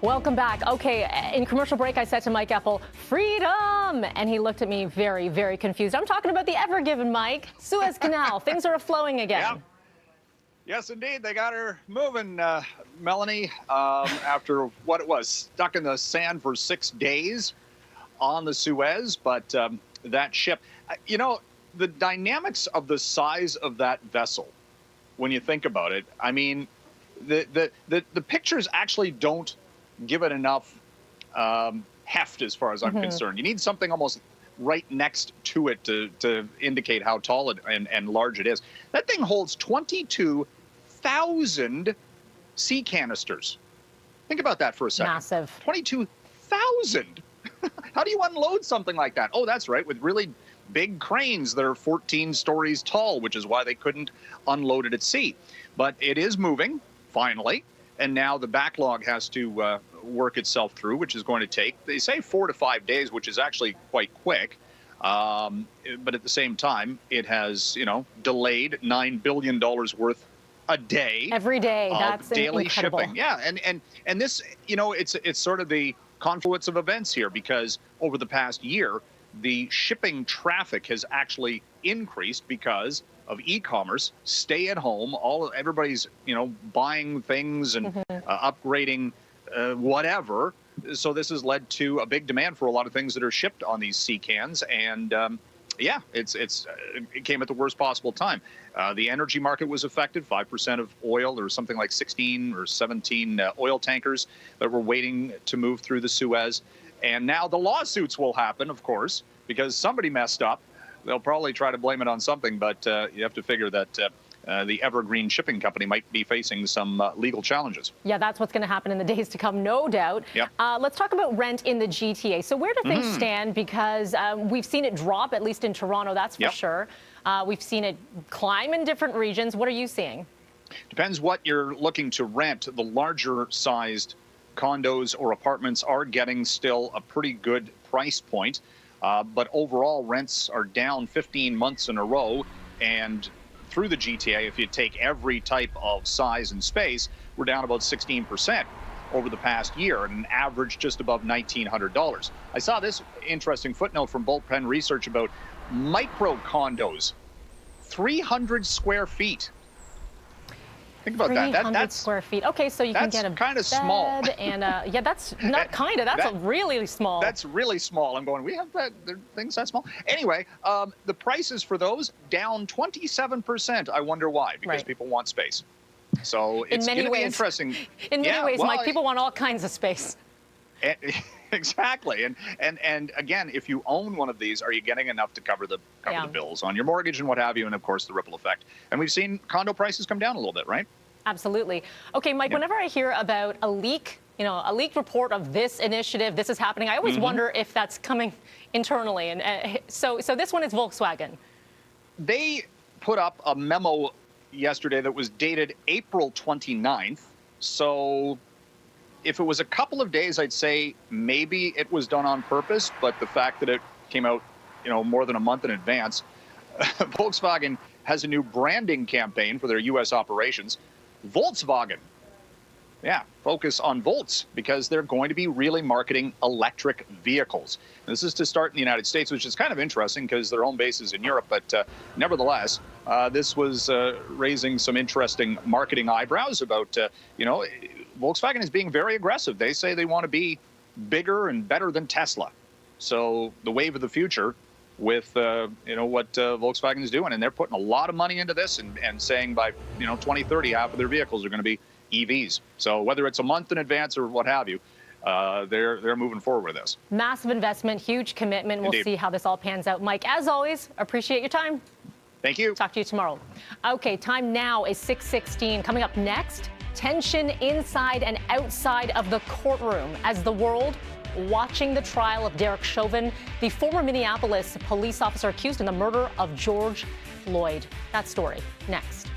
Welcome back. Okay, in commercial break, I said to Mike Eppel, freedom! And he looked at me very, very confused. I'm talking about the Ever Given, Mike. Suez Canal, things are flowing again. Yeah. Yes, indeed. They got her moving, Melanie, after what it was, stuck in the sand for 6 days on the Suez. But that ship, you know, the dynamics of the size of that vessel, when you think about it, I mean, the pictures actually don't give it enough heft as far as I'm concerned. You need something almost right next to it to indicate how tall it and large it is. That thing holds 22,000 sea canisters. Think about that for a second. Massive. 22,000. How do you unload something like that? Oh, that's right, with really big cranes that are 14 stories tall, which is why they couldn't unload it at sea. But it is moving, finally, and now the backlog has to work itself through, which is going to take, they say, 4 to 5 days, which is actually quite quick. But at the same time, it has, you know, delayed $9 billion worth a day. Every day. That's daily incredible. shipping. Yeah, and this, you know, it's sort of the confluence of events here, because over the past year, the shipping traffic has actually increased because of e-commerce, stay at home, everybody's, you know, buying things and upgrading whatever. So this has led to a big demand for a lot of things that are shipped on these sea cans. And yeah, it came at the worst possible time. The energy market was affected. 5% of oil, there was something like 16 or 17 oil tankers that were waiting to move through the Suez. And now the lawsuits will happen, of course, because somebody messed up. They'll probably try to blame it on something, but you have to figure that the Evergreen Shipping Company might be facing some legal challenges. Yeah, that's what's going to happen in the days to come, no doubt. Yep. Let's talk about rent in the GTA. So where do things stand? Because we've seen it drop, at least in Toronto, that's for sure. We've seen it climb in different regions. What are you seeing? Depends what you're looking to rent. The larger sized condos or apartments are getting still a pretty good price point. But overall, rents are down 15 months in a row. And through the GTA, if you take every type of size and space, we're down about 16% over the past year, and an average just above $1,900. I saw this interesting footnote from Bullpen Research about micro condos, 300 square feet. Think about that. 300 square feet. Okay, so you can get a kind of small. And yeah, that's not kind of. That's really small. That's really small. I'm going, we have that, things that small. Anyway, the prices for those down 27%. I wonder why? Because people want space. So it's going to be interesting. In many ways, Mike, people want all kinds of space. Exactly. And again, if you own one of these, are you getting enough to cover the bills on your mortgage and what have you, and of course the ripple effect. And we've seen condo prices come down a little bit, right? Absolutely. Okay, Mike, whenever I hear about a leak, you know, a leaked report of this initiative, this is happening, I always wonder if that's coming internally. And so this one is Volkswagen. They put up a memo yesterday that was dated April 29th. So if it was a couple of days, I'd say maybe it was done on purpose, but the fact that it came out, you know, more than a month in advance, Volkswagen has a new branding campaign for their U.S. operations. Voltswagen. Yeah, focus on volts, because they're going to be really marketing electric vehicles. This is to start in the United States, which is kind of interesting because their home base is in Europe. But nevertheless, this was raising some interesting marketing eyebrows about, you know, Volkswagen is being very aggressive. They say they want to be bigger and better than Tesla. So the wave of the future with, you know, what Volkswagen is doing. And they're putting a lot of money into this and saying by, you know, 2030, half of their vehicles are going to be EVs. So whether it's a month in advance or what have you, they're moving forward with this. Massive investment, huge commitment. We'll see how this all pans out. Mike, as always, appreciate your time. Thank you. Talk to you tomorrow. Okay, time now is 6:16. Coming up next, tension inside and outside of the courtroom as the world watching the trial of Derek Chauvin, the former Minneapolis police officer accused in the murder of George Floyd. That story next.